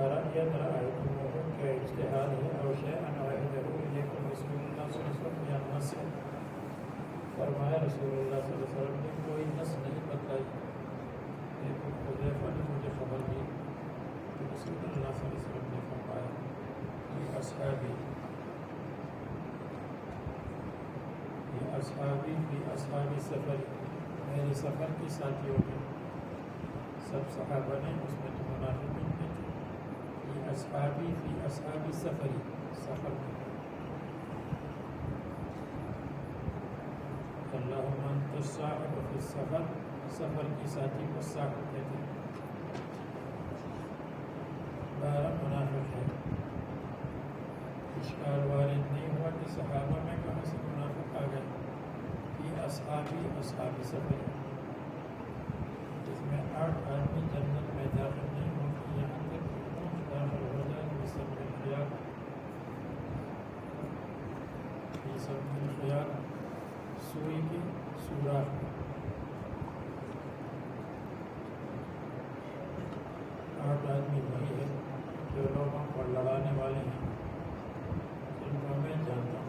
A: رأيًا رأيتموه کیا اجتہاد ہے اور شيئا عهده إليكم رسول اللہ صلی اللہ علیہ وسلم یا نس ہے؟ فرمایا رسول اللہ صلی اللہ علیہ وسلم نے کوئی نس نہیں بتائی, لیکن حذیفہ نے مجھے خبر دی کہ رسول اللہ صلی اللہ علیہ وسلم نے فرمایا یہ اصحابی فی اصحابی سفر, میرے سفر کے ساتھیوں میں سب صحابہ نے اس میں تو منافقین نہیں تھے. یہ اصحابی فی اصحابی سفری, سفر میں اللہم انت الصاحب فی السفر, سفر کے ساتھی کو صاحب کہتے ہیں. 12 منافق ہے. اشکال وارد نہیں ہوا کہ صحابہ میں کہاں سے منافق آ گئے. یہ اصحابی سفر جس میں 8 آدمی جنت میں داخل نہیں ہوتے, یہاں تک داخل ہو جائے یہ سب میں خیال, یہ سب میں خیال سوئی کی سوراخ میں. 8 آدمی وہی ہے جو لوگوں کو لڑانے والے ہیں, جن کو میں جانتا ہوں.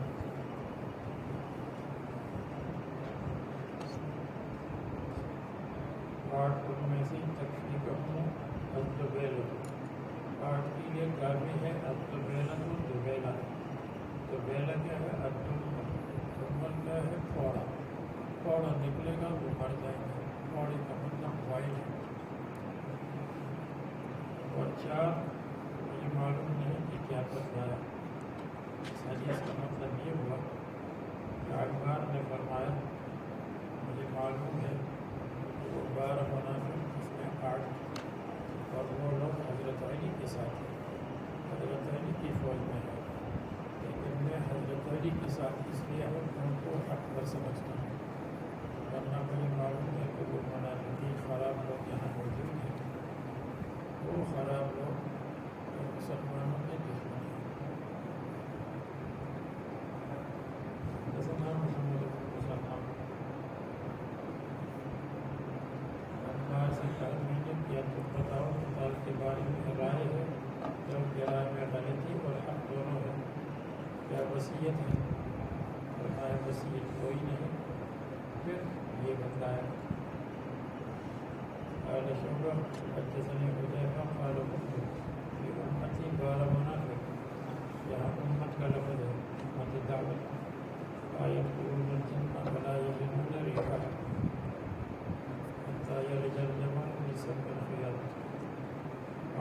A: ان میں سے تکلیف ہوں الدبیلا, 8 کے لیے کافی ہے الدبیلا تو دبیلا. دبیلا کیا ہے؟ الدبل کیا ہے؟ پھوڑا. پھوڑا نکلے گا وہ مر جائے گا. پھوڑے کا مطلب وائٹ ہے. اور 4 یہ معلوم نہیں کہ کیا بتایا. اس حدیث کا مطلب یہ ہوا کہ عمار نے فرمایا مجھے معلوم ہے وہ 12 منافق جس میں 8 اور وہ لوگ حضرت علی کے ساتھ ہیں, حضرت علی کی فوج میں ہے, لیکن میں حضرت علی کے ساتھ اس لیے ان کو حق پر سمجھتا ہوں, ورنہ مجھے معلوم ہے کہ وہ منافقین خراب لوگ یہاں موجود ہیں. وہ خراب لوگ مسلمانوں کے دشمن ہیں. محمد مسلمان سے کیا تم بتاؤ کتاب کے بارے میں رائے ہے جو کہ رائے میں غلطی اور حق دونوں ہے. کیا وصیت ہے؟ فرمایا وصیت کوئی نہیں. پھر یہ بتلایا. قال شعبہ حدثني حذیفہ قال قلت في امتی بار منافق. یہاں امت کا لفظ ہے، امت دعوت. يدخلون الجنة ولا يجدون ريحها حتى يلج الجمل في سم الخياط.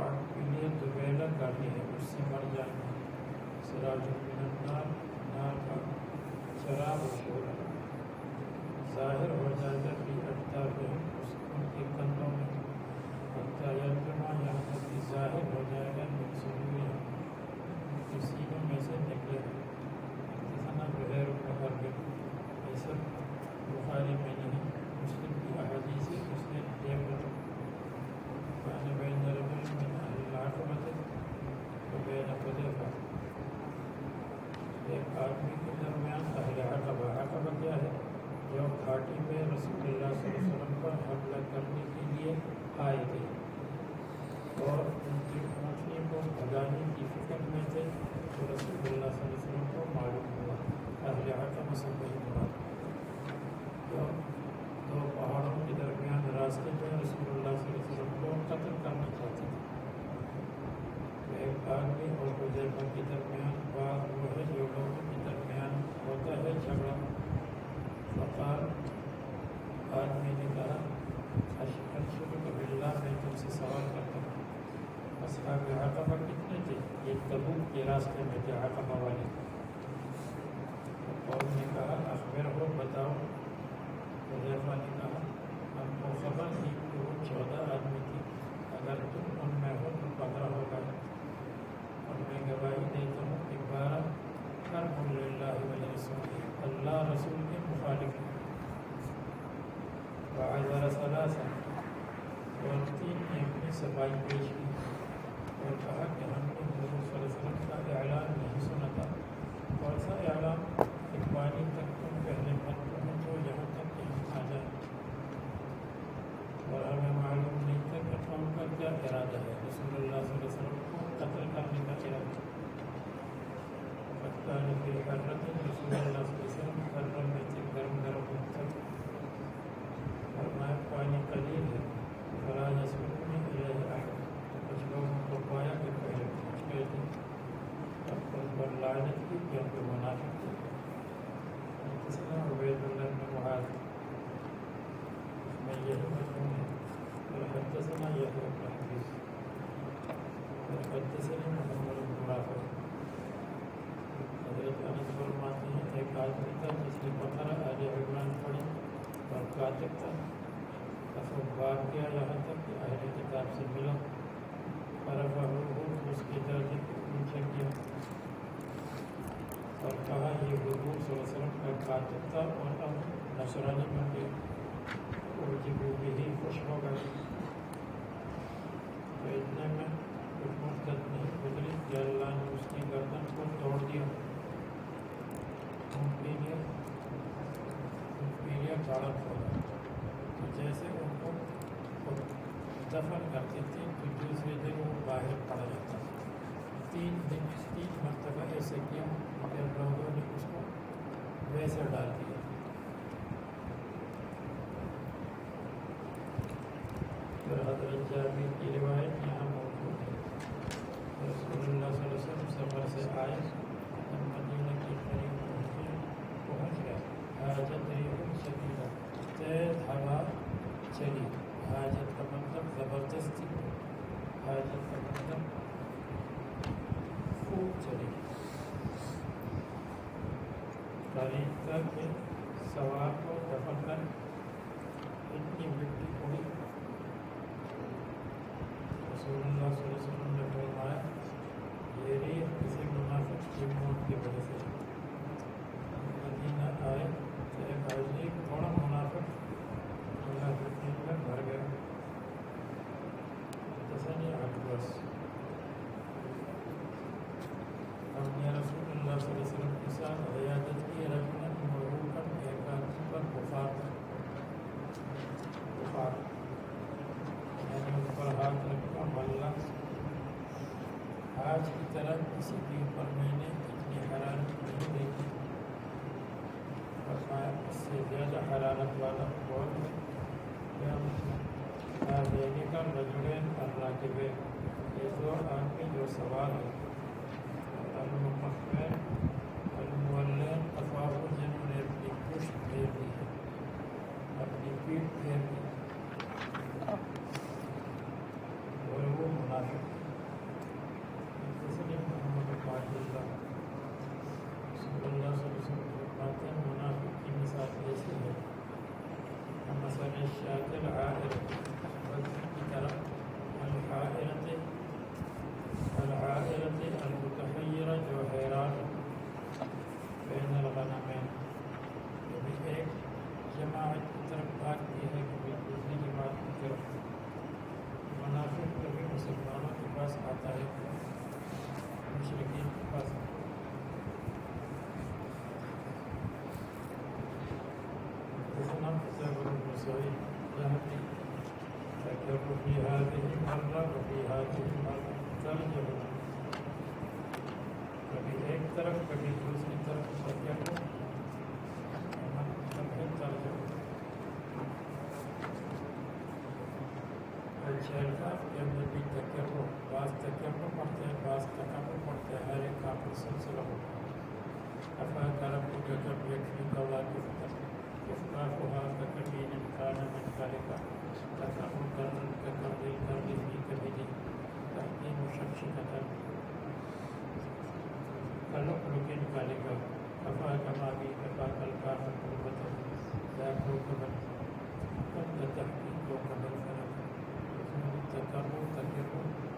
A: آگ کے لیے دوبیلا کافی ہے، اس سے مر جائیں گے. سراج من النار، نار کا شراب و شعلہ ظاہر ہو جائے گا فی اجدافہم، ان کے کندھوں میں. حتی یرجما، یہاں تک کہ ظاہر ہو جائے گا من صدورہم، ان کے سینوں میں سے نکلے گا. بغیر محرم. یہ سب بخاری میں نہیں، مسلم کی احادیث ہے. اس نے دیکھا کان بین رجل من اہل العقبۃ و بین حذیفہ، ایک آدمی کے درمیان اہل عقبہ. عقبہ کیا ہے؟ جو گھاٹی میں رسول اللہ صلی اللہ علیہ وسلم پر حملہ کرنے کے لیے آئے تھے اور ان کی اونٹنی کو بھگانے کی فکر میں تھے. تو رسول اللہ صلی اللہ علیہ وسلم کو معلوم ہوا اہل عقبہ سے وہی مراد. تو دو پہاڑوں کے درمیان راستے میں رسول اللہ صلی اللہ علیہ وسلم کو قتل کرنا چاہتے تھے. ایک آدمی اور حذیفہ کے درمیان بات وہ ہے جو لوگوں کے درمیان ہوتا ہے جھگڑا. فقال، آدمی نے کہا اشهدک باللہ، میں تم سے سوال کرتا ہوں اصحاب عقبہ کتنے تھے؟ یہ تبوک کے راستے میں تھے عقبہ والے. اور نے کہا اخبرہو، بتاؤ. حذیفہ نے کہا ہم کو خبر تھی کہ وہ 14 آدمی تھی، اگر تم ان میں ہو تو 15 ہوگا. اور میں گواہی دیتا ہوں کہ 12 حرب للہ ولرسولہ، اللہ رسول کے مخالف ہیں. وعذر ثلاثہ، اور 3 نے اپنی صفائی پیش کی اور کہا کہ ہم نے حضور صلی اللہ علیہ وسلم کا اعلان نہیں سنا تھا. کون سا اعلان؟ کہ پانی تک تم پہلے مت پہنچو یہاں تک کہ ہم آ جائیں. اور ہمیں معلوم نہیں تھا کہ قوم کا کیا ارادہ ہے. رسول اللہ صلی اللہ علیہ وسلم کو قتل کرنے کا ارادہ. فکان فی حرۃ، رسول اللہ صلی اللہ علیہ وسلم حرم میں تھے، گرم گرم تک. فرمایا پانی قلیل ہے. فلا یسبقنی الیہ احد، کچھ لوگوں کو پایا کہ پہلے پہنچ گئے تھے. اب ان پر لعنت کی کہ ان کے منافق تھے. حدثنا عبید اللہ بن معاذ، میں یہی مضمون ہے. اور حدثنا یحییٰ بن حبیب، اور حدثنی محمد بن رافع. حضرت انس فرماتے ہیں ایک آدمی تھا جس نے بقرہ آل عمران پڑھی اور کاتب تھا. وہ بھاگ گیا یہاں تک کہ اہل کتاب سے ملا. فرفعہ، اس کے درجے کو اونچا کیا اور کہا یہ حضور صلی اللہ علیہ وسلم کا کاتب تھا اور اب نصرانی بن گیا. اعجبوا بہ، خوش ہو گئے. تو اتنے میں کچھ مدت نہیں گزری کہ اللہ نے اس کی گردن کو توڑ دیا. پیلیا کاڑا کھولا. جیسے ان کو دفن کرتے تھے تو دوسرے دن وہ باہر پڑا جاتا. 3 مرتبہ ایسے کیا مگر لوگوں نے اس کو ویسے ڈال دیا. پھر حضرت جابر کی روایت یہاں موجود ہے. رسول اللہ صلی اللہ علیہ وسلم سفر سے آئے، مدینہ کے قریب پہنچ گئے. حاجت ریح شدیدہ، تیز ہوا چلی. حاجت کا مطلب زبردستی، حاجت کا مطلب خوب چلی. طریقہ کے سوار کو دفن کر اتنی مٹی ہوئی. رسول اللہ صلی اللہ علیہ وسلم نے فرمایا یہ ریح کسی منافق کی موت کی وجہ سے. مدینہ آئے تو ایک عجیب بڑا منافق منافقین میں بھر گیا. حدثنی عباس، ہم نے رسول اللہ صلی اللہ علیہ وسلم کے ساتھ عیادت کی. رجلا مرعوبا، ایک آدمی پر بخار یعنی اس پر ہاتھ رکھا. ملا آج کی طرح کسی کے اوپر میں نے اتنی والا قول ہے ہذین کا رجلین الراکبین، یہ دو آدمی جو سوار ہے، المقفین المولین افواہ، جنہوں نے اپنی پشت پھیر دی ہے، اپنی پیٹھ پھیر دی، اور وہ منافق ہے۔ اس لیے محمد پاک صلی اللہ علیہ وسلم فرماتے ہیں منافق کی مثال ایسی ہے مثل الشاة العائرة، بکری کی طرح، العائرة المتحیرہ، جو حیران بین الغنمین، کبھی ایک جماعت کی طرف بھاگتی ہے کبھی دوسری جماعت کی طرف۔ منافق کبھی مسلمانوں کے پاس آتا ہے مشرکین کے پاس۔ حدثنا قتيبة بن سعيد الجهني ذكر في هذه المرة وفي هذه المرة ترجمة، کبھی ایک طرف کبھی دوسری طرف ترجمہ، الشیخاف کے اندر بھی تکبر، بعض تکبر پڑھتے ہیں بعض تکبر پڑھتے ہیں، ہر ایک کا اپنا سلسلہ ہوتا ہے۔ افاک ربک کم یکفیک واقفتہ افقافها ككبير كان من ذلك تكأ كقرب الكرب في كبده تحكيم شمشكة كلؤلؤ ذلك أفاك ما بي كفاك الكاف قربة ذا كوكبا قد تحكي كوكب الفلك التكبر